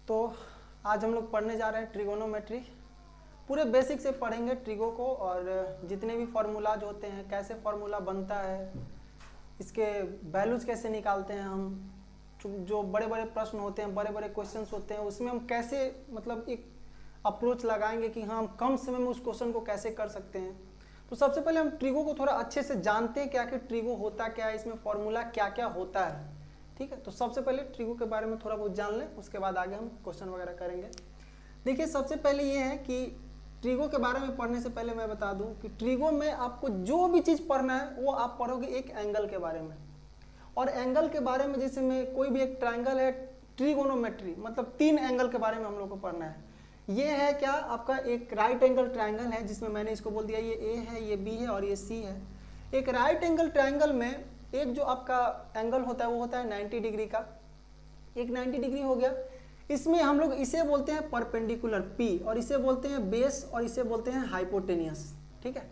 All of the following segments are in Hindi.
तो आज हम लोग पढ़ने जा रहे हैं ट्रिगोनोमेट्री। पूरे बेसिक से पढ़ेंगे ट्रिगो को, और जितने भी फार्मूलाज होते हैं, कैसे फार्मूला बनता है, इसके वैल्यूज कैसे निकालते हैं हम, जो बड़े बड़े प्रश्न होते हैं, बड़े बड़े क्वेश्चंस होते हैं, उसमें हम कैसे मतलब एक अप्रोच लगाएंगे कि हाँ हम कम समय में उस क्वेश्चन को कैसे कर सकते हैं। तो सबसे पहले हम ट्रिगो को थोड़ा अच्छे से जानते हैं, क्या कि ट्रिगो होता क्या है, इसमें फॉर्मूला क्या क्या होता है। ठीक है, तो सबसे पहले ट्रिगो के बारे में थोड़ा बहुत जान लें, उसके बाद आगे हम क्वेश्चन वगैरह करेंगे। देखिए, सबसे पहले ये है कि ट्रिगो के बारे में पढ़ने से पहले मैं बता दूं कि ट्रिगो में आपको जो भी चीज़ पढ़ना है वो आप पढ़ोगे एक एंगल के बारे में। और एंगल के बारे में जैसे में कोई भी एक ट्रायंगल है, ट्रिगोनोमेट्री मतलब 3 एंगल के बारे में हम लोग को पढ़ना है। ये है क्या, आपका एक राइट एंगल ट्रायंगल है, जिसमें मैंने इसको बोल दिया ये ए है, ये बी है और ये सी है। एक राइट एंगल ट्रायंगल में एक जो आपका एंगल होता है वो होता है 90 डिग्री का। एक 90 डिग्री हो गया। इसमें हम लोग इसे बोलते हैं परपेंडिकुलर पी, और इसे बोलते हैं बेस, और इसे बोलते हैं हाइपोटेनियस। ठीक है,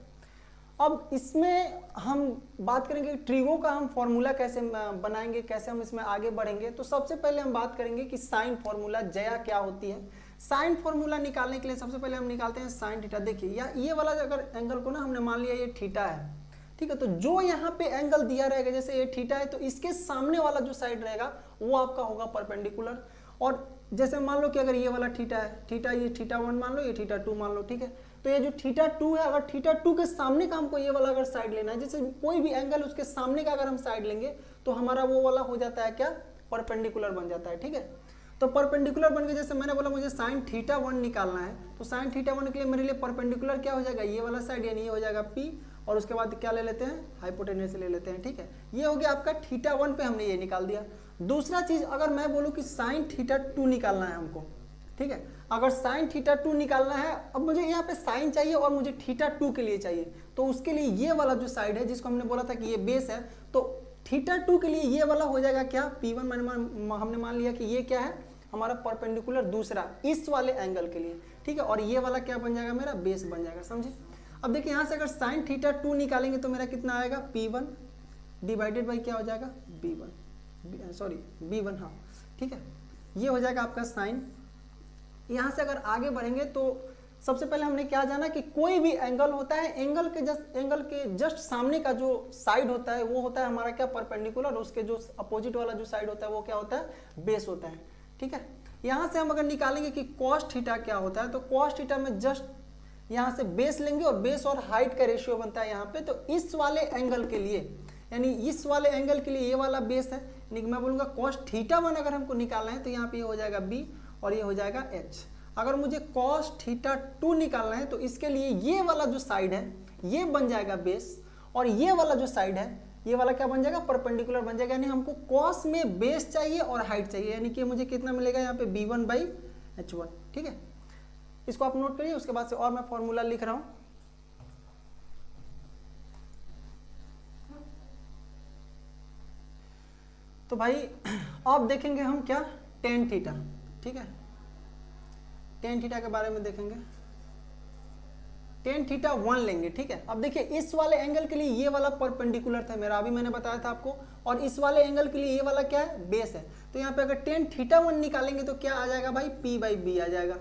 अब इसमें हम बात करेंगे ट्रिगो का हम फॉर्मूला कैसे बनाएंगे, कैसे हम इसमें आगे बढ़ेंगे। तो सबसे पहले हम बात करेंगे कि साइन फॉर्मूला जया क्या होती है। साइन फॉर्मूला निकालने के लिए सबसे पहले हम निकालते हैं साइन थीटा। देखिए, या ये वाला अगर एंगल को ना हमने मान लिया ये थीटा है, ठीक है, तो जो यहाँ पे एंगल दिया रहेगा, जैसे ये थीटा है, तो इसके सामने वाला जो साइड रहेगा वो आपका होगा परपेंडिकुलर। और जैसे मान लो कि अगर ये वाला थीटा है, थीटा ये थीटा 1 मान लो, ये थीटा 2 मान लो, ठीक है, तो ये जो थीटा 2 है, अगर थीटा 2 के सामने का हमको ये वाला अगर साइड लेना है, जैसे कोई भी एंगल उसके सामने का अगर हम साइड लेंगे तो हमारा वो वाला हो जाता है क्या, परपेंडिकुलर बन जाता है। ठीक है, तो परपेंडिकुलर बन के जैसे मैंने बोला मुझे साइन थीटा 1 निकालना है, तो साइन थीटा 1 के लिए मेरे लिए परपेंडिकुलर क्या हो जाएगा, ये वाला साइड, यानी ये हो जाएगा पी, और उसके बाद क्या ले लेते हैं, हाइपोटेन्यूस ले लेते हैं। ठीक है, ये हो गया आपका थीटा 1 पे हमने ये निकाल दिया। दूसरा चीज, अगर मैं बोलूं कि साइन थीटा 2 निकालना है हमको, ठीक है, अगर साइन थीटा 2 निकालना है, अब मुझे यहाँ पे साइन चाहिए और मुझे थीटा 2 के लिए चाहिए, तो उसके लिए ये वाला जो साइड है जिसको हमने बोला था कि ये बेस है, तो थीटा 2 के लिए ये वाला हो जाएगा क्या, P1 हमने मान लिया कि ये क्या है हमारा परपेंडिकुलर दूसरा इस वाले एंगल के लिए। ठीक है, और ये वाला क्या बन जाएगा, मेरा बेस बन जाएगा। समझे। अब देखिए यहाँ से अगर साइन थीटा 2 निकालेंगे तो मेरा कितना आएगा, P1 डिवाइडेड बाई क्या हो जाएगा, B1, हाँ, ठीक है, ये हो जाएगा आपका साइन। यहाँ से अगर आगे बढ़ेंगे तो सबसे पहले हमने क्या जाना कि कोई भी एंगल होता है, एंगल के जस्ट सामने का जो साइड होता है वो होता है हमारा क्या, परपेंडिकुलर, और उसके जो अपोजिट वाला जो साइड होता है वो क्या होता है, बेस होता है। ठीक है, यहाँ से हम अगर निकालेंगे कि कॉस थीटा क्या होता है, तो कॉस थीटा में जस्ट यहाँ से बेस लेंगे, और बेस और हाइट का रेशियो बनता है यहाँ पे, तो इस वाले एंगल के लिए, यानी इस वाले एंगल के लिए ये वाला बेस है, यानी मैं बोलूँगा कॉस थीटा 1 अगर हमको निकालना है तो यहाँ पे ये हो जाएगा बी और ये हो जाएगा एच। अगर मुझे कॉस थीटा 2 निकालना है तो इसके लिए ये वाला जो साइड है ये बन जाएगा बेस, और ये वाला जो साइड है ये वाला क्या बन जाएगा, परपेंडिकुलर बन जाएगा। यानी हमको कॉस में बेस चाहिए और हाइट चाहिए, यानी कि मुझे कितना मिलेगा यहाँ पे B1 बाई H1। ठीक है, इसको आप नोट करिए, उसके बाद से और मैं फॉर्मूला लिख रहा हूं। तो भाई अब देखेंगे हम क्या, टेन थीटा। ठीक है, टेन थीटा के बारे में देखेंगे, टेन थीटा 1 लेंगे। ठीक है, अब देखिए इस वाले एंगल के लिए ये वाला परपेंडिकुलर था मेरा, अभी मैंने बताया था आपको, और इस वाले एंगल के लिए ये वाला क्या है, बेस है। तो यहाँ पे अगर टेन थीटा 1 निकालेंगे तो क्या आ जाएगा भाई, P बाई बी आ जाएगा।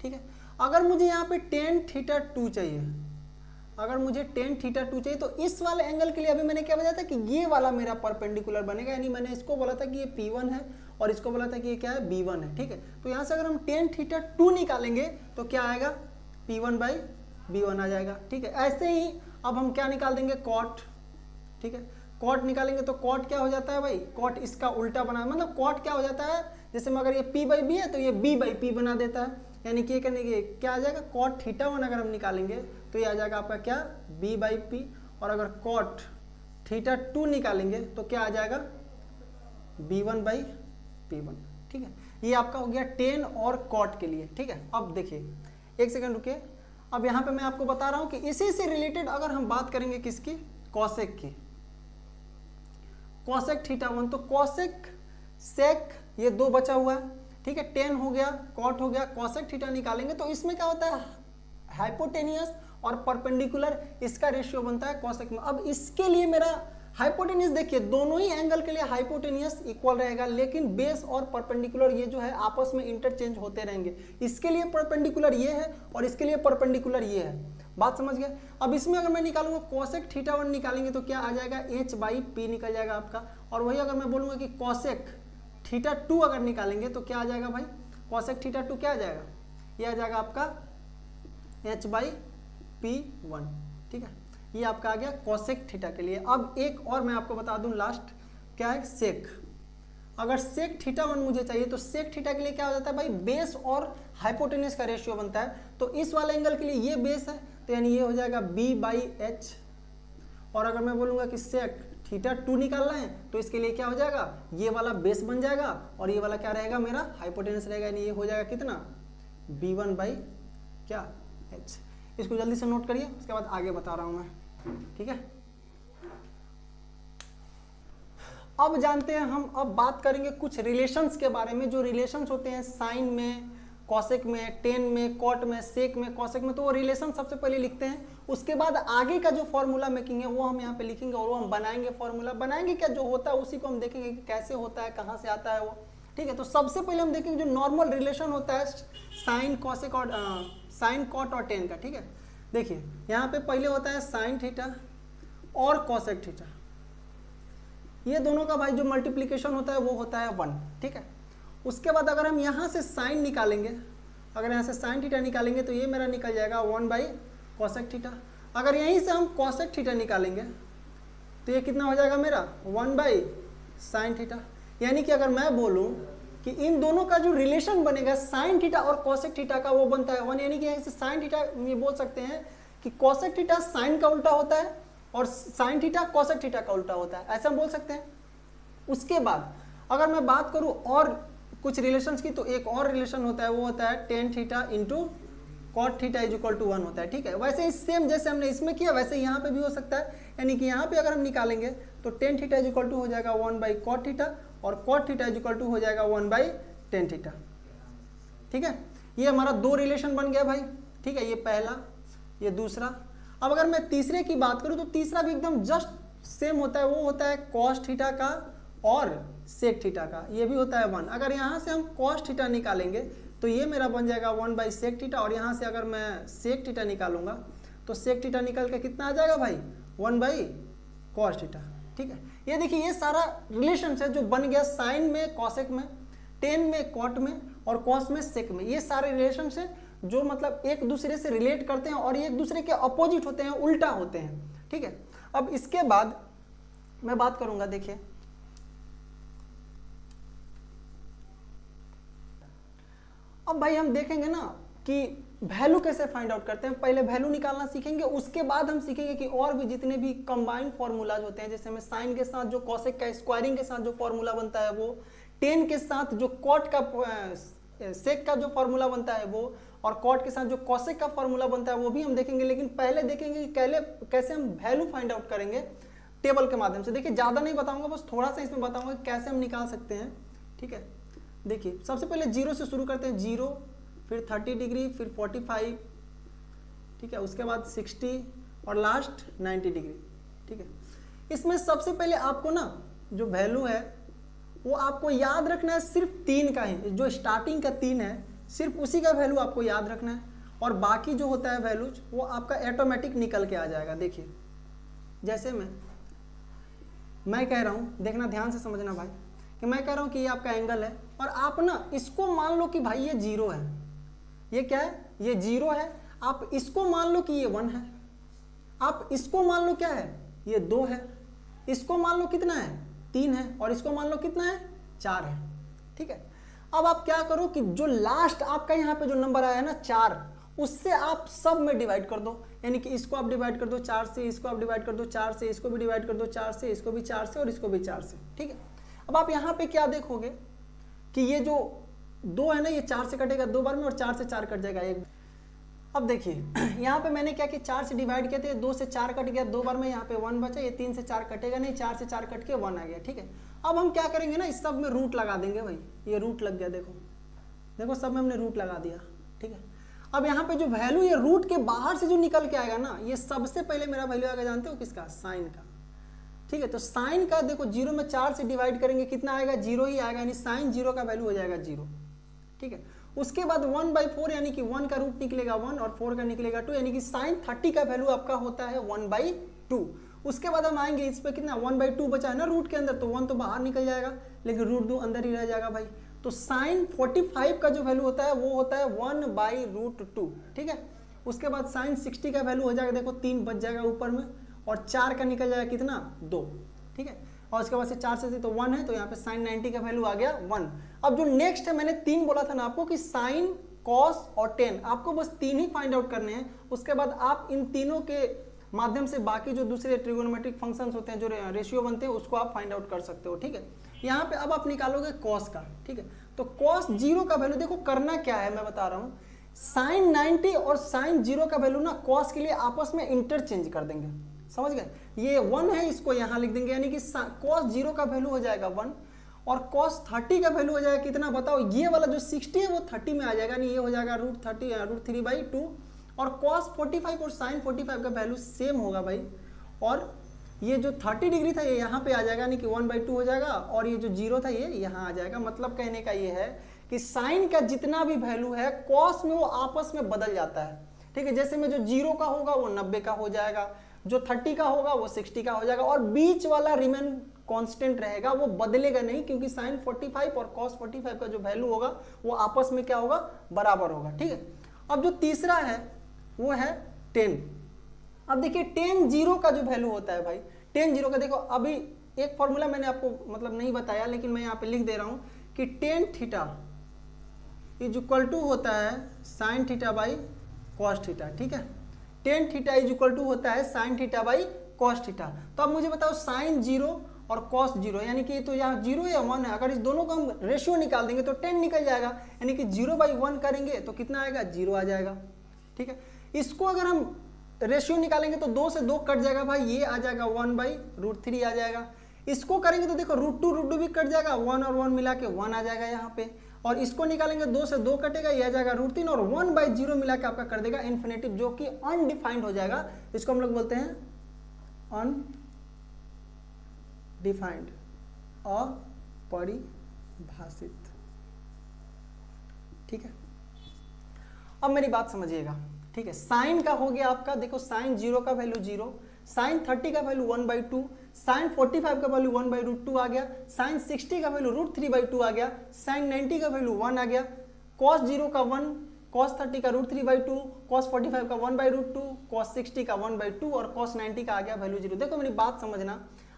ठीक है, अगर मुझे यहाँ पे टेन थीटा 2 चाहिए, अगर मुझे टेन थीटा 2 चाहिए तो इस वाले एंगल के लिए अभी मैंने क्या बताया था कि ये वाला मेरा परपेंडिकुलर बनेगा, यानी मैंने इसको बोला था कि ये P1 है और इसको बोला था कि ये क्या है, B1 है। ठीक है, तो यहाँ से अगर हम टेन थीटा 2 निकालेंगे तो क्या आएगा, P1 बाई B1 आ जाएगा। ठीक है, ऐसे ही अब हम क्या निकाल देंगे, कॉट। ठीक है, कॉट निकालेंगे तो कॉट क्या हो जाता है भाई, कॉट इसका उल्टा बना, मतलब कॉट क्या हो जाता है, जैसे में अगर ये P बाई बी है तो ये B बाई P बना देता है, यानी कि करने के क्या आ जाएगा, कॉट थीटा 1 अगर हम निकालेंगे तो ये आ जाएगा आपका क्या, B बाई P, और अगर कॉट थीटा 2 निकालेंगे तो क्या आ जाएगा, B1 बाई P1। ठीक है, ये आपका हो गया टेन और कॉट के लिए। ठीक है, अब देखिए एक सेकंड रुकिए, अब यहाँ पे मैं आपको बता रहा हूँ कि इसी से रिलेटेड अगर हम बात करेंगे किसकी, कॉसेक की, कॉसेक थीटा 1, तो कॉसेक सेक ये 2 बचा हुआ है। ठीक है, टेन हो गया, कॉट हो गया, कॉसेक थीटा निकालेंगे तो इसमें क्या होता है, हाइपोटेनियस और परपेंडिकुलर, इसका रेशियो बनता है कॉसेक में। अब इसके लिए मेरा हाइपोटेनियस देखिए दोनों ही एंगल के लिए हाइपोटेनियस इक्वल रहेगा, लेकिन बेस और परपेंडिकुलर ये जो है आपस में इंटरचेंज होते रहेंगे। इसके लिए परपेंडिकुलर ये है और इसके लिए परपेंडिकुलर ये है, बात समझ गए। अब इसमें अगर मैं निकालूंगा कोसेक थीटा 1 निकालेंगे तो क्या आ जाएगा, h/p निकल जाएगा आपका। और वही अगर मैं बोलूंगा कि कोसेक थीटा 2 अगर निकालेंगे तो क्या आ जाएगा भाई, कोसेक थीटा 2 क्या आ जाएगा, ये आ जाएगा आपका h/p1, ठीक है। ये आपका आ गया कोसेक थीटा के लिए। अब एक और मैं आपको बता दूं लास्ट, क्या है सेक। अगर सेक थीटा 1 मुझे चाहिए तो सेक थीटा के लिए क्या हो जाता है भाई, बेस और हाइपोटेनियस का रेशियो बनता है। तो इस वाले एंगल के लिए ये बेस है तो यानी ये हो जाएगा b/h। और अगर मैं बोलूंगा कि सेक थीटा 2 निकालना है तो इसके लिए क्या हो जाएगा, ये वाला बेस बन जाएगा और ये वाला क्या रहेगा मेरा हाइपोटेनियस रहेगा, यानी ये हो जाएगा कितना b1/h। इसको जल्दी से नोट करिए, उसके बाद आगे बता रहा हूं मैं, ठीक है। अब जानते हैं हम, अब बात करेंगे कुछ रिलेशंस के बारे में, जो रिलेशंस होते हैं साइन में, कॉसेक में, टेन में, कॉट में, सेक में, कॉसेक में। तो वो रिलेशन सबसे पहले लिखते हैं, उसके बाद आगे का जो फॉर्मूला मेकिंग है वो हम यहाँ पे लिखेंगे और वो हम बनाएंगे। फॉर्मूला बनाएंगे क्या, जो होता है उसी को हम देखेंगे कि कैसे होता है, कहाँ से आता है वो, ठीक है। तो सबसे पहले हम देखेंगे जो नॉर्मल रिलेशन होता है साइन, कॉसेक और साइन, कॉट और टेन का, ठीक है। देखिए यहाँ पे पहले होता है साइन थीटा और कॉसेक थीटा, ये दोनों का भाई जो मल्टीप्लीकेशन होता है वो होता है 1, ठीक है। उसके बाद अगर हम यहाँ से साइन निकालेंगे, अगर यहाँ से साइन थीटा निकालेंगे तो ये मेरा निकल जाएगा 1/कॉसेक थीटा। अगर यहीं से हम कॉसेक थीटा निकालेंगे तो ये कितना हो जाएगा मेरा 1/साइन थीटा। यानी कि अगर मैं बोलूँ कि इन दोनों का जो रिलेशन बनेगा साइन थीटा और कॉसेक थीटा का वो बनता है 1, यानी कि यहाँ से साइन थीटा ये बोल सकते हैं कि कॉसेक थीटा साइन का उल्टा होता है और साइन थीटा कॉसेक थीटा का उल्टा होता है, ऐसा हम बोल सकते हैं। उसके बाद अगर मैं बात करूं और कुछ रिलेशंस की, तो एक और रिलेशन होता है, वो होता है tan theta into cot theta is equal to 1 होता है, ठीक है। वैसे ही सेम जैसे हमने इसमें किया वैसे यहाँ पे भी हो सकता है, यानी कि यहाँ पे अगर हम निकालेंगे तो tan theta is equal to हो जाएगा 1/कॉट थीटा और cot theta is equal to हो जाएगा 1/टेन थीटा, ठीक है। ये हमारा दो रिलेशन बन गया भाई, ठीक है, ये पहला, ये दूसरा। अब अगर मैं तीसरे की बात करूं तो तीसरा भी एकदम जस्ट सेम होता है, वो होता है कॉस थीटा का और सेक थीटा का, ये भी होता है 1। अगर यहाँ से हम कॉस थीटा निकालेंगे तो ये मेरा बन जाएगा 1/सेक थीटा और यहाँ से अगर मैं सेक थीटा निकालूंगा तो सेक थीटा निकल के कितना आ जाएगा भाई 1/कॉस थीटा, ठीक है। ये देखिए ये सारा रिलेशन है जो बन गया साइन में, कॉसेक में, टेन में, कॉट में और कॉस में, सेक में। ये सारे रिलेशन है जो मतलब एक दूसरे से रिलेट करते हैं और एक दूसरे के अपोजिट होते हैं, उल्टा होते हैं, ठीक है। अब इसके बाद मैं बात करूंगा, देखिए अब भाई हम देखेंगे ना कि वैल्यू कैसे फाइंड आउट करते हैं। पहले वैल्यू निकालना सीखेंगे, उसके बाद हम सीखेंगे कि और भी जितने भी कंबाइंड फॉर्मूलाज होते हैं, जैसे हमें साइन के साथ जो कॉसेक का स्क्वायरिंग के साथ जो फॉर्मूला बनता है वो, टेन के साथ जो कॉट का सेक का जो फॉर्मूला बनता है वो, और कॉट के साथ जो कॉसेक का फॉर्मूला बनता है वो भी हम देखेंगे। लेकिन पहले देखेंगे कि कैसे हम वैल्यू फाइंड आउट करेंगे टेबल के माध्यम से। देखिए ज़्यादा नहीं बताऊंगा, बस थोड़ा सा इसमें बताऊंगा कैसे हम निकाल सकते हैं, ठीक है। देखिए सबसे पहले 0 से शुरू करते हैं, 0, फिर 30 डिग्री, फिर 45, ठीक है, उसके बाद 60 और लास्ट 90 डिग्री, ठीक है। इसमें सबसे पहले आपको ना जो वैल्यू है वो आपको याद रखना है, सिर्फ 3 का ही, जो स्टार्टिंग का 3 है सिर्फ उसी का वैल्यू आपको याद रखना है और बाकी जो होता है वैल्यूज वो आपका ऑटोमेटिक निकल के आ जाएगा। देखिए जैसे मैं कह रहा हूँ, देखना ध्यान से समझना भाई, कि मैं कह रहा हूँ कि ये आपका एंगल है और आप ना इसको मान लो कि भाई ये 0 है, ये क्या है, ये 0 है। आप इसको मान लो कि ये 1 है, आप इसको मान लो क्या है, ये 2 है, इसको मान लो कितना है, 3 है, और इसको मान लो कितना है, 4 है, ठीक है। अब आप क्या करो कि जो लास्ट आपका यहाँ पे जो नंबर आया है ना 4, उससे आप सब में डिवाइड कर दो, यानी कि इसको आप डिवाइड कर दो 4 से, इसको आप डिवाइड कर दो 4 से, इसको भी डिवाइड कर दो 4 से, इसको भी 4 से और इसको भी 4 से, ठीक है। अब आप यहाँ पे क्या देखोगे कि ये जो 2 है ना, ये 4 से कटेगा 2 बार में और 4 से 4 कट जाएगा 1। अब देखिए यहाँ पे मैंने क्या कि 4 से डिवाइड किए थे, 2 से 4 कट गया 2 बार में, यहाँ पे 1 बचा, ये 3 से 4 कटेगा नहीं, 4 से 4 कट के 1 आ गया, ठीक है। अब हम क्या करेंगे ना, इस सब में रूट लगा देंगे भाई, ये रूट लग गया, देखो सब में हमने रूट लगा दिया, ठीक है। अब यहाँ पे जो वैल्यू ये रूट के बाहर से जो निकल के आएगा ना, ये सबसे पहले मेरा वैल्यू आएगा, जानते हो किसका, साइन का। ठीक है। तो साइन का देखो 0 में 4 से डिवाइड करेंगे कितना आएगा, 0 ही आएगा, यानी साइन 0 का वैल्यू हो जाएगा 0। ठीक है। उसके बाद 1/4 यानी कि 1 का रूट निकलेगा 1 और 4 का निकलेगा 2, यानी कि साइन 30 का वैल्यू आपका होता है 1/2। उसके बाद हम आएंगे इस पे कितना 1/2 बचा है ना रूट के अंदर, तो 1 तो बाहर निकल जाएगा लेकिन रूट 2 अंदर ही रह जाएगा भाई। तो साइन 45 का जो वैल्यू होता है वो होता है 1/√2। ठीक है। उसके बाद साइन 60 का वैल्यू हो जाएगा, देखो 3 बच जाएगा ऊपर में और 4 का निकल जाएगा कितना 2। ठीक है। और उसके बाद से 4 से तो 1 है, तो यहाँ पे साइन 90 का वैल्यू आ गया 1। अब जो नेक्स्ट है, मैंने 3 बोला था ना आपको कि साइन, कॉस और टेन, आपको बस 3 ही फाइंड आउट करने हैं। उसके बाद आप इन तीनों के माध्यम से बाकी जो दूसरे ट्रिगोनोमेट्रिक फंक्शंस होते हैं, जो रेशियो बनते हैं, उसको आप फाइंड आउट कर सकते हो। ठीक है। यहाँ पे अब आप निकालोगे कॉस का। ठीक है। तो कॉस 0 का वैल्यू देखो करना क्या है मैं बता रहा हूँ, साइन 90 और साइन 0 का वैल्यू ना कॉस के लिए आपस में इंटरचेंज कर देंगे, समझ गए। ये 1 है, इसको यहाँ लिख देंगे, यानी कि कॉस 0 का वैल्यू हो जाएगा 1 और कॉस 30 का वैल्यू हो जाएगा कितना बताओ, ये वाला जो 60 है वो 30 में आ जाएगा, नहीं ये हो जाएगा √3/2 और कॉस 45 और साइन 45 का वैल्यू सेम होगा भाई। और ये जो 30 डिग्री था ये यहाँ पे आ जाएगा, यानी कि 1/2 हो जाएगा और ये जो 0 था ये यहाँ आ जाएगा। मतलब कहने का ये है कि साइन का जितना भी वैल्यू है कॉस में वो आपस में बदल जाता है। ठीक है। जैसे में जो 0 का होगा वो 90 का हो जाएगा, जो 30 का होगा वो 60 का हो जाएगा और बीच वाला रिमेन कांस्टेंट रहेगा, वो बदलेगा नहीं, क्योंकि साइन 45 और कॉस 45 का जो वैल्यू होगा वो आपस में क्या होगा, बराबर होगा। ठीक है। अब जो तीसरा है वो है टेन। अब देखिए टेन 0 का जो वैल्यू होता है भाई, टेन 0 का देखो, अभी एक फॉर्मूला मैंने आपको मतलब नहीं बताया लेकिन मैं यहाँ पे लिख दे रहा हूँ कि tan theta is equal to होता है sine theta by cos theta. ठीक है। Tan theta is equal to होता है sine theta by cos theta. तो अब मुझे बताओ साइन 0 और कॉस 0, यानी कि तो यहाँ 0 या 1 है, अगर इस दोनों का हम रेशियो निकाल देंगे तो 10 निकल जाएगा, यानी कि 0/1 करेंगे तो कितना आएगा, 0 आ जाएगा। ठीक है। इसको अगर हम रेशियो निकालेंगे तो 2 से 2 कट जाएगा भाई, ये आ जाएगा 1/√3 आ जाएगा। इसको करेंगे तो देखो √2 भी कट जाएगा, 1 और 1 मिला के 1 आ जाएगा यहाँ पे। और इसको निकालेंगे 2 से 2 कटेगा, ये आ जाएगा √3 और 1/0 मिला के आपका कर देगा इन्फिनेटिव, जो कि अनडिफाइंड हो जाएगा। इसको हम लोग बोलते हैं अनडिफाइंड, अपरिभाषित। ठीक है। अब मेरी बात समझिएगा। ठीक है। साइन का हो गया आपका, देखो साइन 0 का वैल्यू 0, साइन 30 का वैल्यू 1/2, साइन 45 का वैल्यू 1/√2 आ गया, साइन 60 का वैल्यू √3/2 आ गया, साइन 90 का वैल्यू 1 आ गया, कॉस 0 का 1, कॉस 30 का √3/2, कॉस 45 का 1/√2, कॉस 60 का 1/2 और कॉस 90 का आ गया वैल्यू 0। देखो मेरी बात समझना,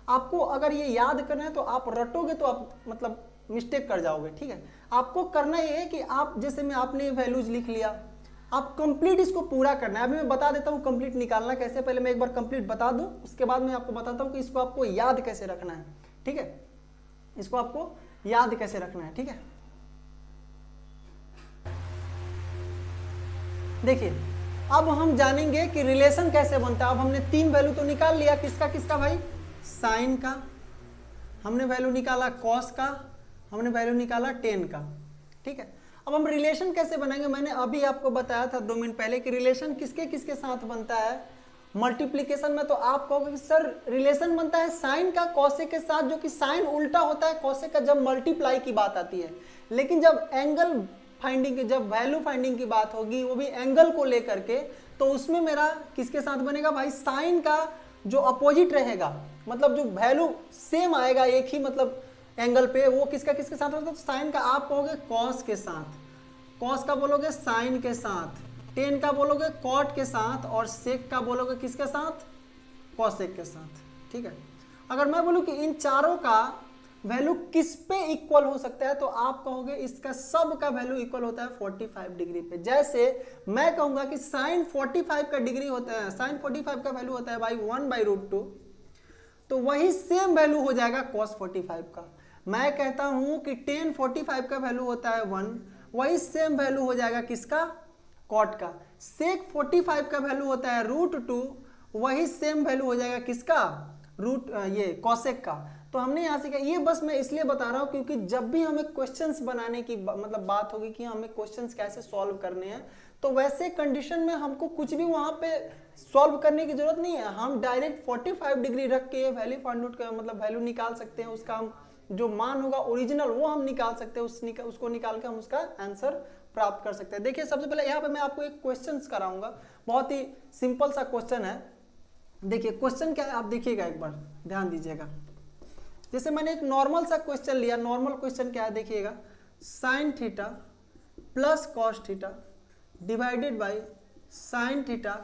आपको अगर ये याद करना है तो आप रटोगे तो आप मतलब मिस्टेक कर जाओगे। ठीक है। आपको करना ये है कि आप जैसे में आपने वैल्यूज लिख लिया, आप कंप्लीट इसको पूरा करना है। अभी मैं बता देता हूँ कंप्लीट निकालना कैसे, पहले मैं एक बार कंप्लीट बता दूं, उसके बाद मैं आपको बताता हूँ कि इसको आपको याद कैसे रखना है। ठीक है। इसको आपको याद कैसे रखना है। ठीक है। देखिए अब हम जानेंगे कि रिलेशन कैसे बनता है। अब हमने 3 वैल्यू तो निकाल लिया, किसका किसका भाई, साइन का, हमने वैल्यू निकाला कॉस का, हमने वैल्यू निकाला टेन का। ठीक है। अब हम रिलेशन कैसे बनाएंगे, मैंने अभी आपको बताया था 2 मिनट पहले कि रिलेशन किसके किसके साथ बनता है, मल्टीप्लीकेशन में। तो आप कहोगे कि सर रिलेशन बनता है साइन का कॉसेक के साथ, जो कि साइन उल्टा होता है कॉसेक का जब मल्टीप्लाई की बात आती है। लेकिन जब एंगल फाइंडिंग की, जब वैल्यू फाइंडिंग की बात होगी, वो भी एंगल को लेकर के, तो उसमें मेरा किसके साथ बनेगा भाई, साइन का जो अपोजिट रहेगा, मतलब जो वैल्यू सेम आएगा एक ही मतलब एंगल पे, वो किसका किसके साथ होगा, तो साइन का आप कहोगे कॉस के साथ, कॉस का बोलोगे साइन के साथ, टेन का बोलोगे कॉट के साथ और सेक का बोलोगे किसके साथ, कॉसेक के साथ। ठीक है। अगर मैं बोलूं कि इन चारों का वैल्यू किस पे इक्वल हो सकता है, तो आप कहोगे इसका सब का वैल्यू इक्वल होता है 45 डिग्री पे। जैसे मैं कहूंगा कि साइन 45 का डिग्री होता है, साइन 45 का वैल्यू होता है भाई 1/√2, तो वही सेम वैल्यू हो जाएगा cos 45 का। मैं कहता हूं कि tan 45 का वैल्यू होता है 1, वही सेम वैल्यू हो जाएगा किसका, कॉट का। sec 45 का वैल्यू होता है √2, वही सेम वैल्यू हो जाएगा किसका, ये cosec का। तो तो हमने यहाँ से क्या, ये बस मैं इसलिए बता रहा हूँ क्योंकि जब भी हमें क्वेश्चंस बनाने की मतलब बात होगी कि हमें क्वेश्चंस कैसे सॉल्व करने हैं, तो वैसे कंडीशन में हमको कुछ भी वहां पे सॉल्व करने की जरूरत नहीं है। हम डायरेक्ट 45 डिग्री रख के वैल्यू फाइंड आउट का मतलब वैल्यू निकाल सकते हैं, उसका हम जो मान होगा ओरिजिनल वो हम निकाल सकते हैं, उसको निकाल के हम उसका आंसर प्राप्त कर सकते हैं। देखिए सबसे पहले यहाँ पे मैं आपको एक क्वेश्चन कराऊंगा, बहुत ही सिंपल सा क्वेश्चन है। देखिए क्वेश्चन क्या है आप देखिएगा, एक बार ध्यान दीजिएगा। जैसे मैंने एक नॉर्मल सा क्वेश्चन लिया, नॉर्मल क्वेश्चन क्या है देखिएगा, sine theta plus cos theta divided by sine theta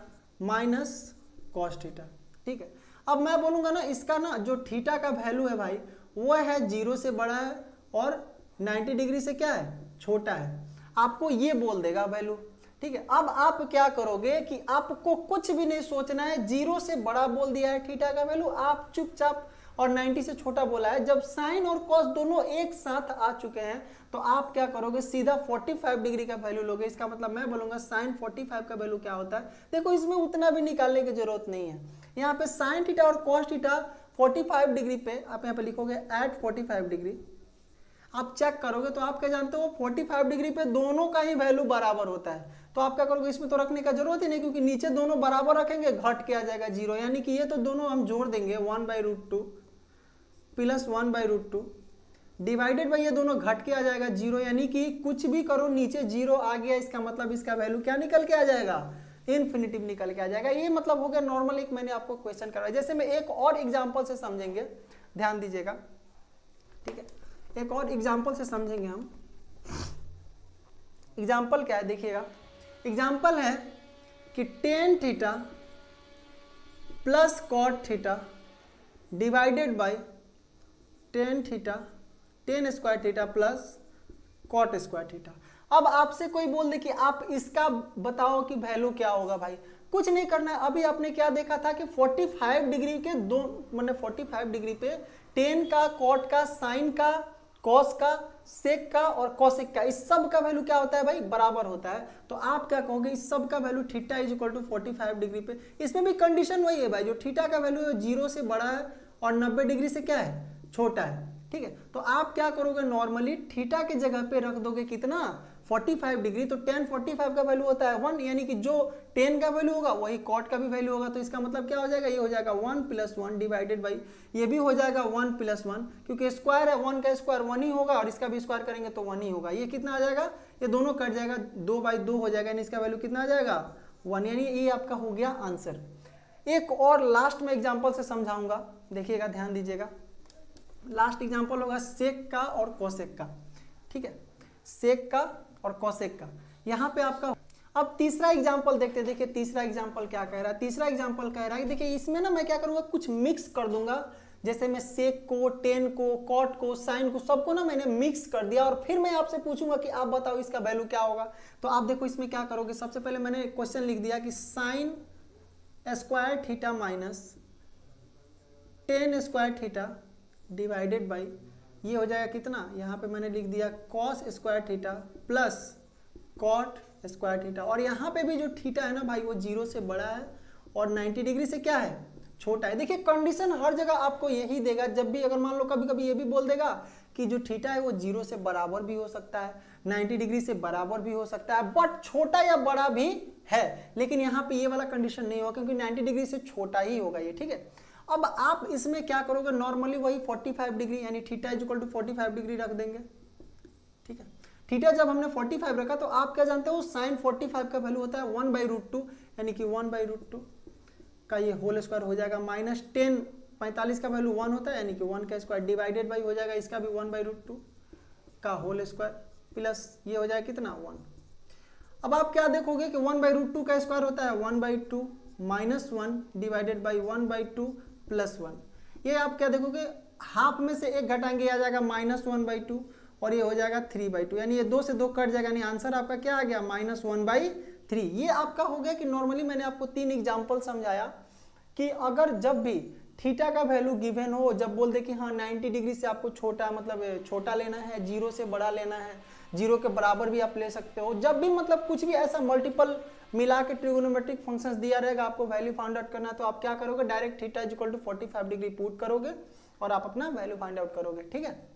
minus cos theta. ठीक है, अब मैं बोलूंगा ना इसका ना जो थीटा का वैल्यू है भाई वो है 0 से बड़ा है और 90 डिग्री से क्या है, छोटा है। आपको ये बोल देगा वैल्यू। ठीक है, अब आप क्या करोगे कि आपको कुछ भी नहीं सोचना है, 0 से बड़ा बोल दिया है थीटा का वैल्यू, आप चुपचाप, और 90 से छोटा बोला है। जब साइन और कॉस दोनों एक साथ आ चुके हैं तो आप क्या करोगे, सीधा 45 डिग्री का वैल्यू लोगे। इसका मतलब मैं बोलूंगा साइन 45 का वैल्यू क्या होता है। देखो इसमें उतना भी निकालने की जरूरत नहीं है। यहाँ पे साइन थीटा और कॉस थीटा 45 डिग्री पे आप यहाँ पे लिखोगे एट 45 डिग्री, आप चेक करोगे तो आप क्या जानते हो 45 डिग्री पे दोनों का ही वैल्यू बराबर होता है। तो आप क्या करोगे, इसमें तो रखने का जरूरत ही नहीं, क्योंकि नीचे दोनों बराबर रखेंगे घट के आ जाएगा 0, यानी कि ये तो दोनों हम जोड़ देंगे 1/√2 प्लस 1/√2 डिवाइडेड बाई ये दोनों घट के आ जाएगा 0, यानी कि कुछ भी करो नीचे 0 आ गया, इसका मतलब इसका वैल्यू क्या निकल के आ जाएगा, इन्फिनिटिव निकल के आ जाएगा। ये मतलब हो गया नॉर्मल एक मैंने आपको क्वेश्चन करवाया। जैसे मैं एक और एग्जांपल से समझेंगे, ध्यान दीजिएगा। ठीक है, एक और एग्जांपल से समझेंगे हम। एग्जांपल क्या है देखिएगा, एग्जांपल है कि tan theta plus cot theta divided by tan theta tan square theta plus cot square theta. अब आपसे कोई बोल दे कि आप इसका बताओ कि वैल्यू क्या होगा, भाई कुछ नहीं करना है। अभी आपने क्या देखा था कि 45 डिग्री के दो मतलब 45 डिग्री पे tan का, कॉट का, साइन का, कॉस का, सेक का और कॉसेक का, इस सब का वैल्यू क्या होता है भाई, बराबर होता है। तो आप क्या कहोगे, इस सब का value theta is equal to 45 degree पे। इसमें भी कंडीशन वही है भाई, जो थीटा का वैल्यू है 0 से बड़ा है और 90 डिग्री से क्या है, छोटा है। ठीक है, तो आप क्या करोगे, नॉर्मली थीटा के जगह पे रख दोगे कितना, 45 डिग्री। तो tan 45 का वैल्यू होता है 1, यानी कि जो tan का वैल्यू होगा वही cot का भी वैल्यू होगा। तो इसका मतलब क्या हो जाएगा, ये हो जाएगा 1 + 1 डिवाइडेड बाई, ये भी हो जाएगा 1 + 1, क्योंकि स्क्वायर है, 1 का स्क्वायर 1 ही होगा और इसका भी स्क्वायर करेंगे तो 1 ही होगा। ये कितना आ जाएगा, ये दोनों कट जाएगा, 2/2 हो जाएगा, यानी इसका वैल्यू कितना आ जाएगा 1, यानी ये आपका हो गया आंसर। एक और लास्ट में एग्जाम्पल से समझाऊंगा, देखिएगा ध्यान दीजिएगा। लास्ट एग्जाम्पल होगा सेक का और कोसेक का। ठीक है, सेक का और कोसेक का, यहाँ पे आपका। अब तीसरा एग्जाम्पल देखते हैं। देखिए तीसरा एग्जाम्पल क्या कह रहा है, तीसरा एग्जाम्पल कह रहा है, देखिए इसमें ना मैं क्या करूंगा, कुछ मिक्स कर दूंगा। जैसे मैं सेक को, टेन को, कॉट को, साइन को, सबको ना मैंने मिक्स कर दिया और फिर मैं आपसे पूछूंगा कि आप बताओ इसका वैल्यू क्या होगा। तो आप देखो इसमें क्या करोगे, सबसे पहले मैंने क्वेश्चन लिख दिया कि sine square theta minus tan square theta divided by, ये हो जाएगा कितना, यहाँ पे मैंने लिख दिया cos square theta plus cot square theta. और यहाँ पे भी जो थीटा है ना भाई वो 0 से बड़ा है और 90 डिग्री से क्या है, छोटा है। देखिए कंडीशन हर जगह आपको यही देगा। जब भी अगर मान लो कभी कभी ये भी बोल देगा कि जो थीटा है वो 0 से बराबर भी हो सकता है, 90 डिग्री से बराबर भी हो सकता है, बट छोटा या बड़ा भी है। लेकिन यहाँ पे ये वाला कंडीशन नहीं होगा क्योंकि 90 डिग्री से छोटा ही होगा ये। ठीक है, अब आप इसमें क्या करोगे, नॉर्मली वही 45 डिग्री यानी theta is equal to 45 degree रख देंगे। ठीक है, थीटा जब हमने 45 रखा तो आप क्या जानते हो, साइन 45 का वैल्यू होता है 1/√2, यानी कि 1/√2 का ये होल स्क्वायर हो जाएगा, माइनस 10 45 का वैल्यू 1 होता है, यानी कि 1 का स्क्वायर डिवाइडेड बाई हो जाएगा इसका भी 1/√2 का होल स्क्वायर प्लस ये हो जाएगा कितना 1। अब आप क्या देखोगे कि 1/√2 का स्क्वायर होता है 1/2 माइनस 1 डिवाइडेड बाई 1/2 प्लस 1। ये आप क्या देखोगे, हाफ में से एक घटाएंगे आ जाएगा -1/2 और ये हो जाएगा 3/2, यानी ये 2 से 2 कट जाएगा, यानी आंसर आपका क्या आ गया -1/3। ये आपका हो गया कि नॉर्मली मैंने आपको 3 एग्जांपल समझाया कि अगर जब भी थीटा का वैल्यू गिवन हो, जब बोल दे कि हाँ 90 डिग्री से आपको छोटा मतलब छोटा लेना है, 0 से बड़ा लेना है, 0 के बराबर भी आप ले सकते हो। जब भी मतलब कुछ भी ऐसा मल्टीपल मिला के ट्रिगोनोमेट्रिक फंक्शंस दिया रहेगा, आपको वैल्यू फाइंड आउट करना है, तो आप क्या करोगे, direct theta is equal to 45 degree put करोगे और आप अपना वैल्यू फाइंड आउट करोगे, ठीक है।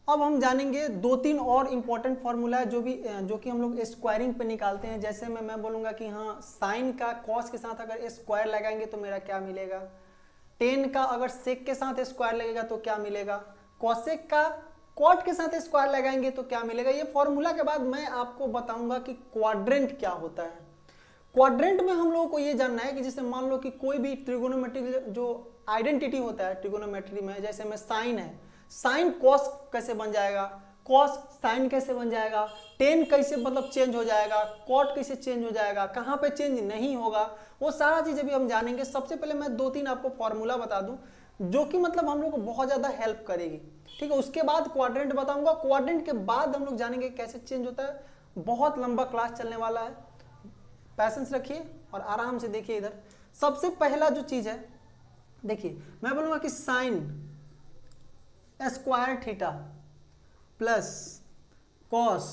अब हम जानेंगे 2-3 और इंपॉर्टेंट फॉर्मूला है जो कि हम लोग स्क्वायरिंग पे निकालते हैं। जैसे मैं बोलूंगा कि हाँ साइन का कॉस के साथ अगर स्क्वायर लगाएंगे तो मेरा क्या मिलेगा, टेन का अगर सेक के साथ स्क्वायर लगेगा तो क्या मिलेगा, कॉसेक का कॉट के साथ स्क्वायर लगाएंगे तो क्या मिलेगा। ये फॉर्मूला के बाद मैं आपको बताऊंगा कि क्वाड्रेंट क्या होता है। क्वाड्रेंट में हम लोगों को ये जानना है कि जैसे मान लो कि कोई भी ट्रिगोनोमेट्रिक जो आइडेंटिटी होता है ट्रिगोनोमेट्री में, जैसे में साइन है, साइन कॉस कैसे बन जाएगा, कॉस साइन कैसे बन जाएगा, टेन कैसे मतलब चेंज हो जाएगा, कॉट कैसे चेंज हो जाएगा, कहाँ पे चेंज नहीं होगा, वो सारा चीज अभी हम जानेंगे। सबसे पहले मैं 2-3 आपको फॉर्मूला बता दूं जो कि मतलब हम लोग को बहुत ज्यादा हेल्प करेगी, ठीक है। उसके बाद क्वाड्रेंट बताऊंगा, क्वाड्रेंट के बाद हम लोग जानेंगे कैसे चेंज होता है। बहुत लंबा क्लास चलने वाला है, पैसेंस रखिए और आराम से देखिए। इधर सबसे पहला जो चीज है, देखिए मैं बोलूंगा कि sine square theta plus cos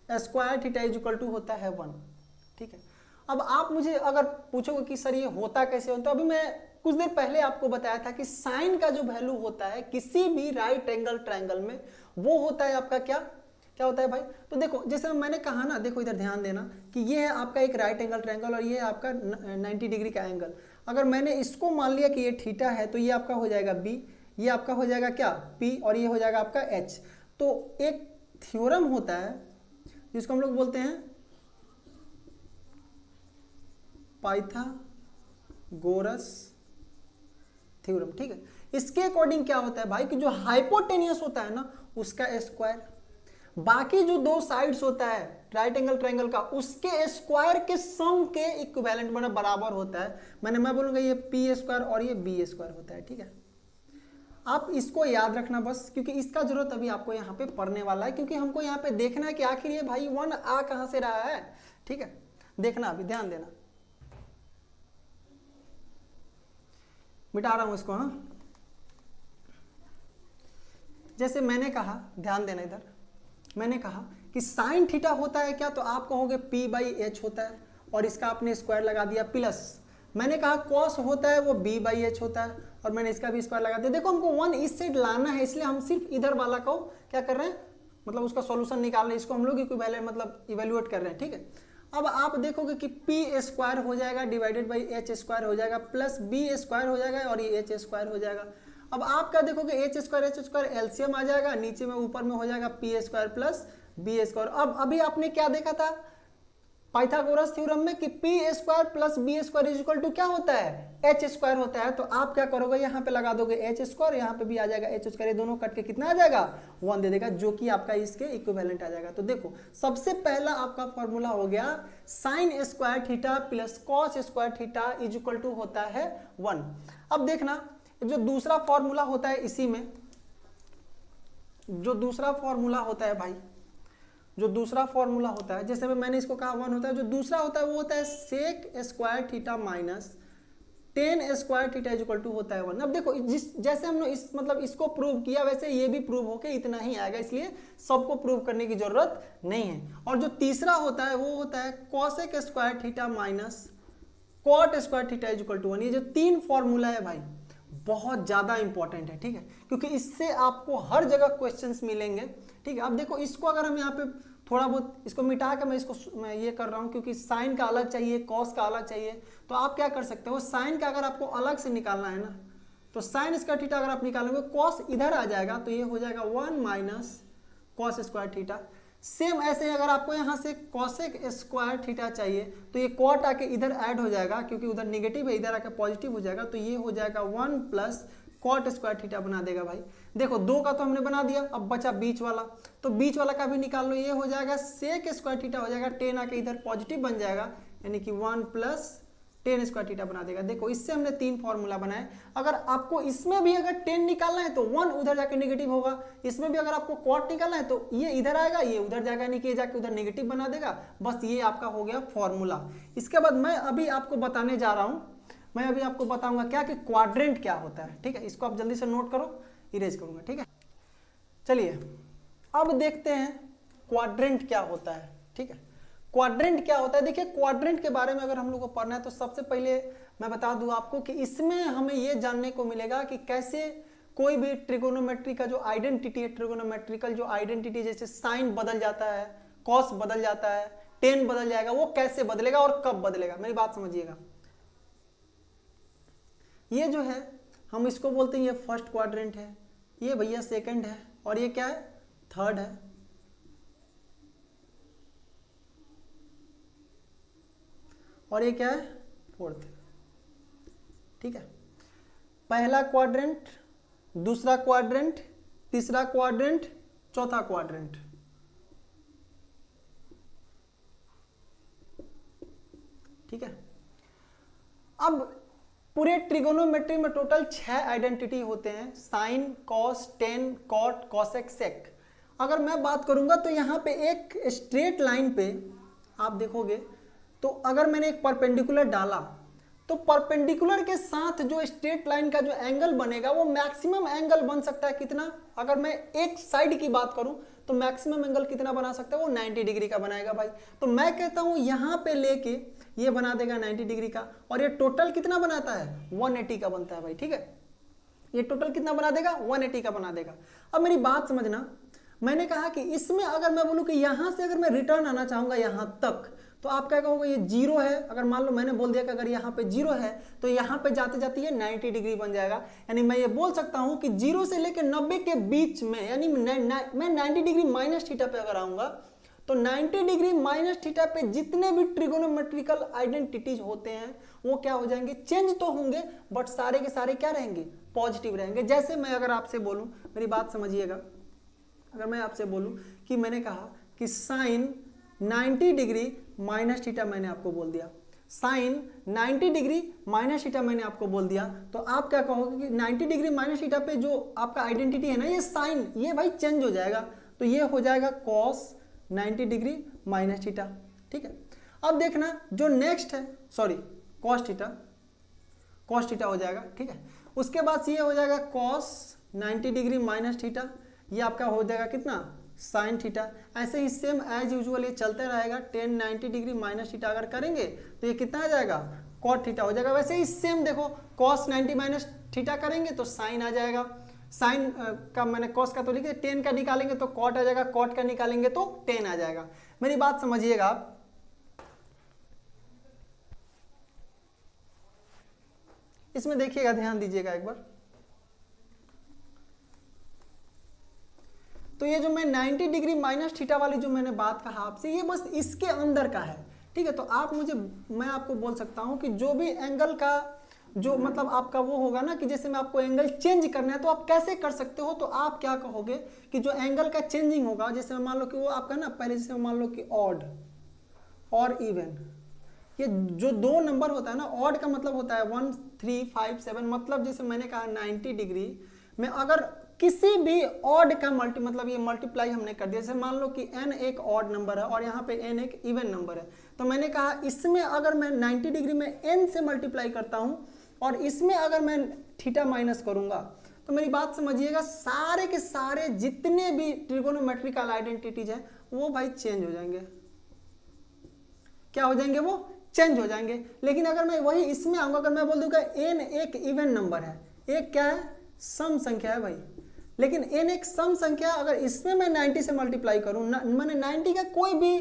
square theta is equal to होता है 1, ठीक है। अब आप मुझे अगर पूछोगे कि सर ये होता कैसे होता है, अभी मैं कुछ देर पहले आपको बताया था कि साइन का जो वैल्यू होता है किसी भी राइट एंगल ट्रायंगल में, वो होता है आपका क्या होता है भाई। तो देखो जैसे मैंने कहा ना, देखो इधर ध्यान देना कि ये है आपका एक राइट एंगल ट्रायंगल और ये है आपका 90 डिग्री का एंगल। अगर मैंने इसको मान लिया कि ये थीटा है तो ये आपका हो जाएगा बी, ये आपका हो जाएगा क्या पी, और ये हो जाएगा आपका एच। तो एक थ्योरम होता है जिसको हम लोग बोलते हैं पाइथागोरस थ्योरम, ठीक है। इसके अकॉर्डिंग क्या होता है भाई कि जो हाइपोटेनियस होता है ना उसका स्क्वायर, बाकी जो दो साइड्स होता है राइट एंगल ट्रायंगल का उसके स्क्वायर के सम के इक्विवेलेंट मतलब बराबर होता है। मैं बोलूंगा ये पी स्क्वायर और ये बी स्क्वायर होता है, ठीक है। आप इसको याद रखना बस, क्योंकि इसका जरूरत अभी आपको यहाँ पे पढ़ने वाला है, क्योंकि हमको यहाँ पे देखना है कि आखिर ये भाई 1 आ कहाँ से रहा है, ठीक है। देखना अभी ध्यान देना, मिटा रहा हूं इसको। हाँ जैसे मैंने कहा, ध्यान देना इधर, मैंने कहा कि साइन थीटा होता है क्या, तो आप कहोगे पी बाई एच होता है और इसका आपने स्क्वायर लगा दिया, प्लस मैंने कहा कॉस होता है वो बी बाई एच होता है और मैंने इसका भी स्क्वायर लगा दिया। देखो हमको 1 इस साइड लाना है, इसलिए हम सिर्फ इधर वाला को क्या कर रहे हैं, मतलब उसका सॉल्यूशन निकाल रहे हैं, इसको हम लोग इक्विवेलेंट मतलब इवेल्युएट कर रहे हैं, ठीक है। अब आप देखोगे कि पी स्क्वायर हो जाएगा डिवाइडेड बाई एच स्क्वायर हो जाएगा प्लस बी स्क्वायर हो जाएगा और ये एच स्क्वायर हो जाएगा। अब आप क्या देखोगे एच स्क्वायर एलसीएम आ जाएगा, नीचे में ऊपर में हो जाएगा P square plus B square. अब अभी आपने क्या देखा था पाइथागोरस थ्योरम में कि P square plus B square is equal to क्या होता है, एच स्क्वायर होता है। तो आप क्या करोगे यहाँ पे लगा दोगे एच स्क्वायर, यहाँ पे भी आ जाएगा एच स्क्वायर, ये दोनों कट के कितना आ जाएगा 1 दे देगा, जो कि आपका इसके इक्विवेलेंट आ जाएगा। तो देखो सबसे पहला आपका फॉर्मूला हो गया sine square theta plus cos square theta is equal to होता है 1। अब देखना जो दूसरा फॉर्मूला होता है, इसी में जो दूसरा फॉर्मूला होता है भाई, जो दूसरा फॉर्मूला होता है, जैसे मैंने इसको कहा 1 होता है, जो दूसरा होता है वो होता है sec square theta minus tan square theta is equal to होता है 1। अब देखो जैसे हमने इस मतलब इसको प्रूव किया वैसे ये भी प्रूव होके इतना ही आएगा, इसलिए सबको प्रूव करने की जरूरत नहीं है। और जो तीसरा होता है वो होता है cosec square theta minus cot square theta is equal to 1। ये जो 3 फॉर्मूला है भाई बहुत ज्यादा इंपॉर्टेंट है, ठीक है, क्योंकि इससे आपको हर जगह क्वेश्चंस मिलेंगे, ठीक है। अब देखो इसको अगर हम यहाँ पे थोड़ा बहुत इसको मिटा के मैं ये कर रहा हूँ क्योंकि साइन का अलग चाहिए कॉस का अलग चाहिए, तो आप क्या कर सकते हो साइन का अगर आपको अलग से निकालना है ना तो साइन स्क्वायर थीटा अगर आप निकालोगे कॉस इधर आ जाएगा तो ये हो जाएगा 1 minus cos square theta. Same ऐसे अगर आपको यहाँ से कॉसेक स्क्वायर थीटा चाहिए तो ये कॉट आके इधर ऐड हो जाएगा, क्योंकि उधर नेगेटिव है इधर आके पॉजिटिव हो जाएगा, तो ये हो जाएगा 1 प्लस कॉट स्क्वायर थीटा बना देगा भाई। देखो 2 का तो हमने बना दिया, अब बचा बीच वाला, तो बीच वाला का भी निकाल लो, ये हो जाएगा सेक स्क्वायर थीटा हो जाएगा, 10 आके इधर पॉजिटिव बन जाएगा, यानी कि 1 प्लस 10 स्क्वायर थीटा बना देगा। देखो इससे हमने 3 फॉर्मूला बनाए। अगर आपको इसमें भी अगर 10 निकालना है तो 1 उधर जाके नेगेटिव होगा, इसमें भी अगर आपको कॉट निकालना है तो ये इधर आएगा ये उधर जाएगा, नहीं कि जाके उधर नेगेटिव बना देगा। बस ये आपका हो गया फॉर्मूला। इसके बाद मैं अभी आपको बताने जा रहा हूं, मैं अभी आपको बताऊंगा क्या कि क्वाड्रेंट क्या होता है, ठीक है। इसको आप जल्दी से नोट करो, इरेज करूंगा, ठीक है। चलिए अब देखते हैं क्वाड्रेंट क्या होता है। ठीक है। क्वाड्रेंट क्या होता है, देखिए क्वाड्रेंट के बारे में अगर हम लोग को पढ़ना है तो सबसे पहले मैं बता दूं आपको कि इसमें हमें ये जानने को मिलेगा कि कैसे कोई भी ट्रिगोनोमेट्री का जो आइडेंटिटी है, ट्रिगोनोमेट्रिकल जो आइडेंटिटी, जैसे साइन बदल जाता है, कॉस बदल जाता है, टेन बदल जाएगा, वो कैसे बदलेगा और कब बदलेगा, मेरी बात समझिएगा। ये जो है हम इसको बोलते हैं ये फर्स्ट क्वाड्रेंट है, ये भैया सेकंड है, और ये क्या है, थर्ड है। और ये क्या है, फोर्थ। ठीक है, पहला क्वाड्रेंट, दूसरा क्वाड्रेंट, तीसरा क्वाड्रेंट, चौथा क्वाड्रेंट। ठीक है, अब पूरे ट्रिगोनोमेट्री में टोटल 6 आइडेंटिटी होते हैं, sine, cos, tan, cot, cosec, sec. अगर मैं बात करूंगा तो यहाँ पे एक स्ट्रेट लाइन पे आप देखोगे तो अगर मैंने एक परपेंडिकुलर डाला तो परपेंडिकुलर के साथ जो स्ट्रेट लाइन का जो एंगल बनेगा वो मैक्सिमम एंगल बन सकता है कितना, अगर मैं एक साइड की बात करूं तो मैक्सिमम एंगल कितना बना सकता है, वो 90 डिग्री का बनाएगा भाई। तो मैं कहता हूं यहां पे लेके ये बना देगा 90 डिग्री का, और ये टोटल कितना बनाता है, 180 का बनता है भाई। ठीक है, ये टोटल कितना बना देगा, 180 का बना देगा। अब मेरी बात समझना, मैंने कहा कि इसमें अगर मैं बोलूं कि यहां से अगर मैं रिटर्न आना चाहूंगा यहां तक, तो आप क्या कहोगे, ये जीरो है। अगर मान लो मैंने बोल दिया कि अगर यहाँ पे जीरो है तो यहाँ पे जाते जाते ये 90 डिग्री बन जाएगा। यानी मैं ये बोल सकता हूँ कि जीरो से लेकर 90 के बीच में, यानी मैं 90 डिग्री माइनस थीटा पे अगर आऊंगा तो 90 डिग्री माइनस थीटा पे जितने भी ट्रिगोनोमेट्रिकल आइडेंटिटीज होते हैं वो क्या हो जाएंगे, चेंज तो होंगे बट सारे के सारे क्या रहेंगे, पॉजिटिव रहेंगे। जैसे मैं अगर आपसे बोलूं, मेरी बात समझिएगा, अगर मैं आपसे बोलूं कि मैंने कहा कि साइन 90 डिग्री माइनस थीटा मैंने आपको बोल दिया, साइन 90 डिग्री माइनस थीटा मैंने आपको बोल दिया, तो आप क्या कहोगे कि 90 डिग्री माइनस थीटा पे जो आपका आइडेंटिटी है ना, ये साइन, ये भाई चेंज हो जाएगा, तो ये हो जाएगा कॉस 90 डिग्री माइनस थीटा। ठीक है, अब देखना जो नेक्स्ट है, सॉरी कॉस थीटा हो जाएगा। ठीक है, उसके बाद ये हो जाएगा कॉस 90 डिग्री माइनस थीटा, ये आपका हो जाएगा कितना, साइन थीटा। ऐसे ही सेम एज यूजुअल ये चलते रहेगा, 10 90 डिग्री माइनस थीटा अगर करेंगे तो ये कितना आ जाएगा, कॉट थीटा हो जाएगा। वैसे ही सेम देखो, कॉस 90 माइनस थीटा करेंगे तो साइन आ जाएगा, साइन का मैंने कॉस का तो लिखे, 10 का निकालेंगे तो कॉट आ जाएगा, कॉट का निकालेंगे तो 10 आ जाएगा। मेरी बात समझिएगा आप, इसमें देखिएगा, ध्यान दीजिएगा एक बार। तो ये जो मैं 90 डिग्री माइनस थीटा वाली जो मैंने बात कहा आपसे, ये बस इसके अंदर का है। ठीक है, तो आप मुझे, मैं आपको बोल सकता हूं कि जो भी एंगल का जो मतलब आपका वो होगा ना, कि जैसे मैं आपको एंगल चेंज करना है तो आप कैसे कर सकते हो, तो आप क्या कहोगे कि जो एंगल का चेंजिंग होगा, जैसे मान लो कि वो आपका ना, पहले जैसे मान लो कि ऑड और इवन, ये जो दो नंबर होता है ना, ऑड का मतलब होता है 1 3 5 7, मतलब जैसे मैंने कहा 90 डिग्री में अगर किसी भी ऑड का मतलब ये मल्टीप्लाई हमने कर दिया, जैसे मान लो कि n एक ऑड नंबर है और यहाँ पे n एक इवन नंबर है, तो मैंने कहा इसमें अगर मैं 90 डिग्री में n से मल्टीप्लाई करता हूँ और इसमें अगर मैं थीटा माइनस करूंगा, तो मेरी बात समझिएगा, सारे के सारे जितने भी ट्रिगोनोमेट्रिकल आइडेंटिटीज हैं वो भाई चेंज हो जाएंगे। क्या हो जाएंगे, वो चेंज हो जाएंगे। लेकिन अगर मैं वही इसमें आऊंगा, अगर मैं बोल दूंगा n एक इवन नंबर है, एक क्या है, सम संख्या है भाई, लेकिन n एक सम संख्या, अगर इसमें मैं 90 से मल्टीप्लाई करूं, मैंने 90 का कोई भी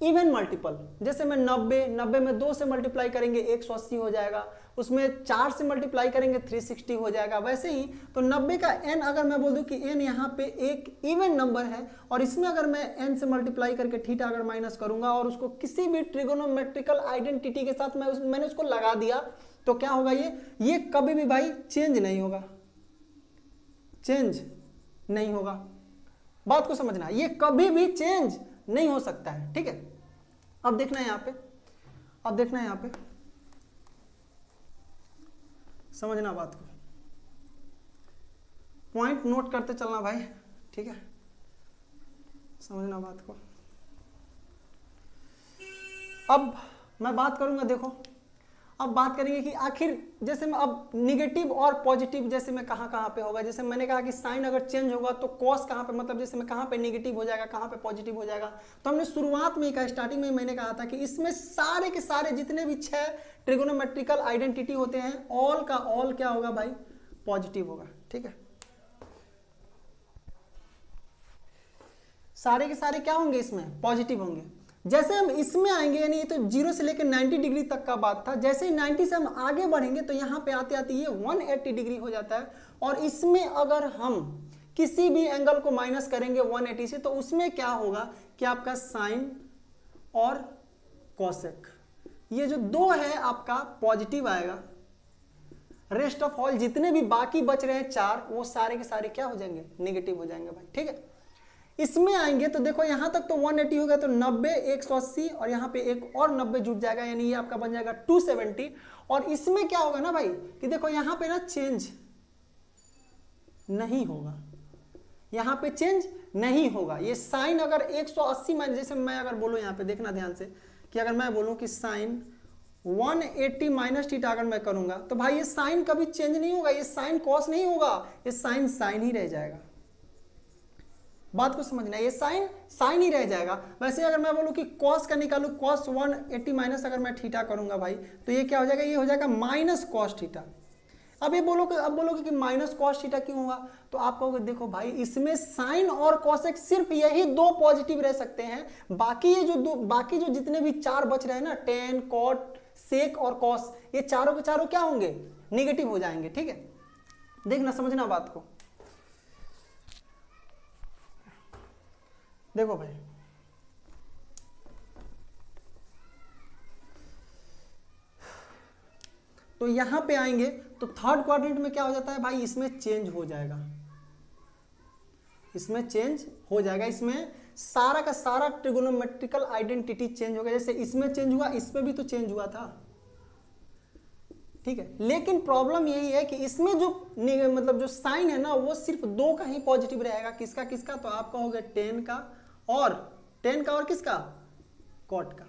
इवन मल्टीपल, जैसे मैं 90 में 2 से मल्टीप्लाई करेंगे 180 हो जाएगा, उसमें 4 से मल्टीप्लाई करेंगे 360 हो जाएगा। वैसे ही तो 90 का n अगर मैं बोल दूं कि n यहाँ पे एक इवन नंबर है और इसमें अगर मैं n से मल्टीप्लाई करके थीटा अगर माइनस करूंगा और उसको किसी भी ट्रिगोनोमेट्रिकल आइडेंटिटी के साथ मैंने उसको लगा दिया, तो क्या होगा, ये कभी भी भाई चेंज नहीं होगा, चेंज नहीं होगा। बात को समझना, ये कभी भी चेंज नहीं हो सकता है। ठीक है, अब देखना है यहाँ पे, अब देखना है यहाँ पे, समझना बात को, पॉइंट नोट करते चलना भाई। ठीक है, समझना बात को। अब मैं बात करूंगा, देखो अब बात करेंगे कि आखिर जैसे मैं अब निगेटिव और पॉजिटिव जैसे मैं कहाँ पे होगा, जैसे मैंने कहा कि साइन अगर चेंज होगा तो कॉस कहाँ पे, मतलब जैसे मैं कहाँ पे निगेटिव हो जाएगा, कहाँ पे पॉजिटिव हो जाएगा। तो हमने शुरुआत में ही कहा, स्टार्टिंग में मैंने कहा था कि इसमें सारे के सारे जितने भी 6 ट्रिगोनोमेट्रिकल आइडेंटिटी होते हैं, ऑल का ऑल क्या होगा भाई, पॉजिटिव होगा। ठीक है, सारे के सारे क्या होंगे, इसमें पॉजिटिव होंगे। जैसे हम इसमें आएंगे, यानी ये तो 0 से लेकर 90 डिग्री तक का बात था, जैसे ही 90 से हम आगे बढ़ेंगे तो यहाँ पे आते आते ये 180 डिग्री हो जाता है। और इसमें अगर हम किसी भी एंगल को माइनस करेंगे 180 से, तो उसमें क्या होगा कि आपका साइन और कोसेक, ये जो 2 है आपका पॉजिटिव आएगा। रेस्ट ऑफ ऑल जितने भी बाकी बच रहे हैं 4, वो सारे के सारे क्या हो जाएंगे, नेगेटिव हो जाएंगे भाई। ठीक है, इसमें आएंगे तो देखो यहाँ तक तो 180 हो गया, तो 90, 180 और यहाँ पे एक और 90 जुट जाएगा, यानी ये आपका बन जाएगा 270। और इसमें क्या होगा ना भाई कि देखो यहाँ पे ना चेंज नहीं होगा, यहाँ पे चेंज नहीं होगा। ये साइन अगर 180 माइनस, जैसे मैं अगर बोलूँ यहाँ पे देखना ध्यान से कि अगर मैं बोलूँ कि साइन 180 माइनस थीटा अगर मैं करूंगा तो भाई ये साइन कभी चेंज नहीं होगा, ये साइन कॉस नहीं होगा, ये साइन साइन ही रह जाएगा। बात को समझना, ये साइन साइन ही रह जाएगा। वैसे अगर मैं बोलूं कि कॉस का निकालूं, कॉस 180 माइनस अगर मैं थीटा करूंगा भाई, तो ये क्या हो जाएगा, ये हो जाएगा माइनस कॉस थीटा। अब ये बोलोगे कि माइनस कॉस थीटा क्यों हुआ, तो आप कहोगे देखो भाई इसमें साइन और कॉसेक सिर्फ यही 2 पॉजिटिव रह सकते हैं, बाकी ये जो बाकी जो जितने भी 4 बच रहे हैं ना, टेन, कॉट, सेक और कॉस, ये चारों के चारों क्या होंगे, निगेटिव हो जाएंगे। ठीक है, देखना समझना बात को। देखो भाई तो यहां पे आएंगे तो थर्ड क्वाड्रेंट में क्या हो जाता है भाई, इसमें चेंज हो जाएगा, इसमें चेंज हो जाएगा, इसमें सारा का सारा ट्रिगोनोमेट्रिकल आइडेंटिटी चेंज हो गया। जैसे इसमें चेंज हुआ, इसमें भी तो चेंज हुआ था। ठीक है, लेकिन प्रॉब्लम यही है कि इसमें जो मतलब जो साइन है ना, वो सिर्फ 2 का ही पॉजिटिव रहेगा। किसका किसका, तो आप कहोगे 10 का और किसका, कॉट का।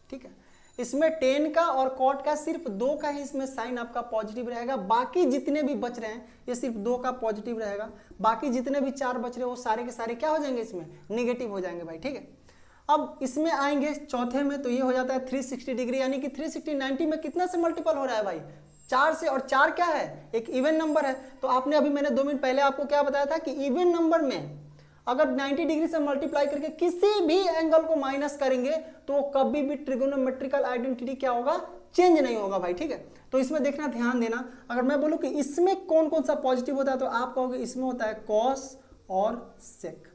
ठीक है, इसमें 10 का और कॉट का सिर्फ 2 का ही इसमें साइन आपका पॉजिटिव रहेगा, बाकी जितने भी बच रहे हैं ये सिर्फ 2 का पॉजिटिव रहेगा, बाकी जितने भी 4 बच रहे हैं वो सारे के सारे क्या हो जाएंगे, इसमें निगेटिव हो जाएंगे भाई। ठीक है, अब इसमें आएंगे चौथे में, तो ये हो जाता है 360 डिग्री, यानी कि 360 90 में कितना से मल्टीपल हो रहा है भाई, 4 से, और 4 क्या है, एक इवन नंबर है। तो आपने अभी मैंने 2 मिनट पहले आपको क्या बताया था कि इवन नंबर में अगर 90 डिग्री से मल्टीप्लाई करके किसी भी एंगल को माइनस करेंगे तो कभी भी ट्रिगोनोमेट्रिकल आइडेंटिटी क्या होगा, चेंज नहीं होगा भाई। ठीक है, तो इसमें देखना, ध्यान देना, अगर मैं बोलूं कि इसमें कौन कौन सा पॉजिटिव होता है, तो आप कहोगे इसमें होता है कॉस और सेक,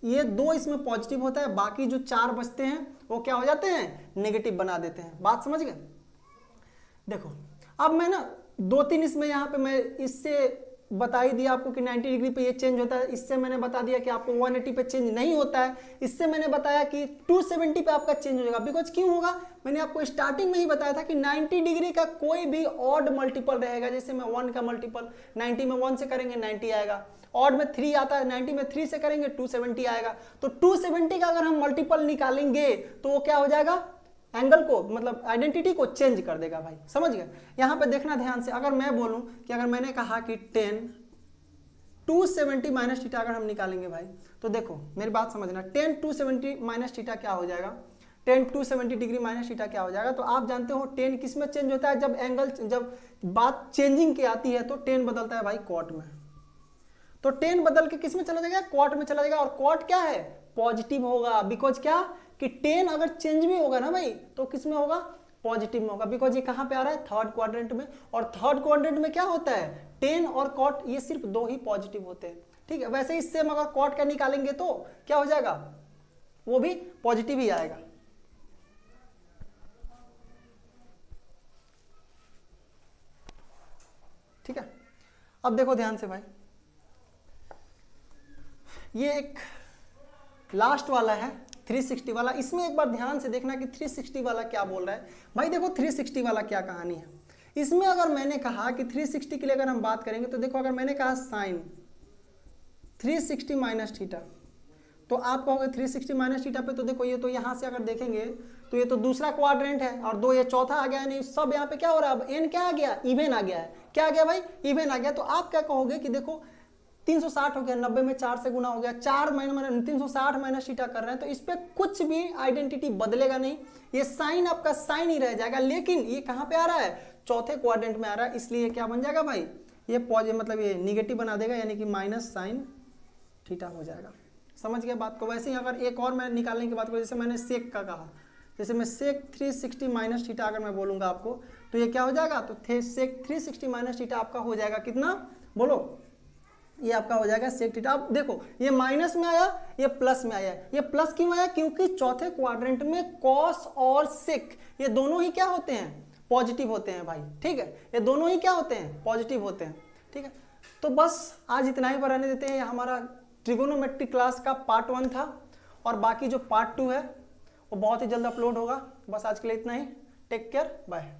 ये 2 इसमें पॉजिटिव होता है, बाकी जो 4 बचते हैं वो क्या हो जाते हैं, नेगेटिव बना देते हैं। बात समझ गए। देखो अब मैं ना 2-3 इसमें यहाँ पे मैं इससे बता ही दिया आपको कि 90 डिग्री पे ये चेंज होता है, इससे मैंने बता दिया कि आपको 180 पे चेंज नहीं होता है, इससे मैंने बताया कि 270 पे आपका चेंज हो जाएगा। बिकॉज क्यों होगा, मैंने आपको स्टार्टिंग में ही बताया था कि 90 डिग्री का कोई भी ऑड मल्टीपल रहेगा, जैसे मैं 1 का मल्टीपल 90 में 1 से करेंगे 90 आएगा, ऑड में 3 आता है, 90 में 3 से करेंगे 270 आएगा। तो 270 का अगर हम मल्टीपल निकालेंगे तो वो क्या हो जाएगा, एंगल को मतलब आइडेंटिटी को चेंज कर देगा भाई। समझ गए। यहां पे देखना ध्यान से, अगर मैं बोलूं कि अगर मैंने कहा कि 10 270 माइनस थीटा अगर हम निकालेंगे भाई, तो देखो मेरी बात समझना, 10 270 माइनस थीटा क्या हो जाएगा, 10 270 डिग्री माइनस थीटा क्या हो जाएगा। तो आप जानते हो 10 किस में चेंज होता है, जब एंगल, जब बात चेंजिंग की आती है तो 10 बदलता है भाई कॉट में, तो 10 बदल के किस में चला जाएगा, कॉट में चला जाएगा। और कॉट क्या है, पॉजिटिव होगा। बिकॉज क्या कि 10 अगर चेंज भी होगा ना भाई तो किस में होगा, पॉजिटिव में होगा। बिकॉज ये कहां पे आ रहा है, थर्ड क्वाड्रेंट में, और थर्ड क्वाड्रेंट में क्या होता है, 10 और कॉट ये सिर्फ 2 ही पॉजिटिव होते हैं। ठीक है, वैसे ही सेम अगर कॉट का निकालेंगे तो क्या हो जाएगा, वो भी पॉजिटिव ही आएगा। ठीक है, अब देखो ध्यान से भाई, ये एक लास्ट वाला है 360 वाला, इसमें एक बार ध्यान से देखना कि 360 वाला क्या बोल रहा है भाई। देखो 360 वाला क्या कहानी है, इसमें अगर मैंने कहा कि 360 के लिए अगर हम बात करेंगे तो देखो, अगर मैंने कहा साइन 360 माइनस थीटा, तो आप कहोगे 360 माइनस थीटा पे, तो देखो ये तो यहां से अगर देखेंगे तो ये तो दूसरा क्वाड्रेंट है, और 2 ये चौथा आ गया है। नहीं सब यहाँ पे क्या हो रहा है, अब n क्या आ गया, इवन आ गया है। क्या आ गया भाई, इवन आ गया। तो आप क्या कहोगे कि देखो 360 हो गया, 90 में 4 से गुना हो गया, 4 माइनस 360 माइनस थीटा कर रहे हैं, तो इस पे कुछ भी आइडेंटिटी बदलेगा नहीं, ये साइन आपका साइन ही रह जाएगा। लेकिन ये कहाँ पे आ रहा है, चौथे क्वाड्रेंट में आ रहा है, इसलिए क्या बन जाएगा भाई, ये पॉजिटिव मतलब ये निगेटिव बना देगा, यानी कि माइनस साइन थीटा हो जाएगा। समझ गया बात को। वैसे ही अगर एक और मैं निकालने की बात करूँ, जैसे मैंने सेक का कहा, जैसे मैं सेक 360 माइनस थीटा अगर मैं बोलूँगा आपको, तो ये क्या हो जाएगा, तो सेक 360 माइनस थीटा आपका हो जाएगा कितना, बोलो, ये आपका हो जाएगा सेक थीटा। अब देखो ये माइनस में आया, ये प्लस में आया। ये प्लस क्यों आया, क्योंकि चौथे क्वाड्रेंट में कॉस और सेक ये दोनों ही क्या होते हैं, पॉजिटिव होते हैं भाई, ठीक है, ये दोनों ही क्या होते हैं, पॉजिटिव होते हैं, ठीक है। तो बस आज इतना ही पर रहने देते हैं। हमारा ट्रिगोनोमेट्री क्लास का पार्ट 1 था, और बाकी जो पार्ट 2 है वो बहुत ही जल्द अपलोड होगा। बस आज के लिए इतना ही। Take care, bye.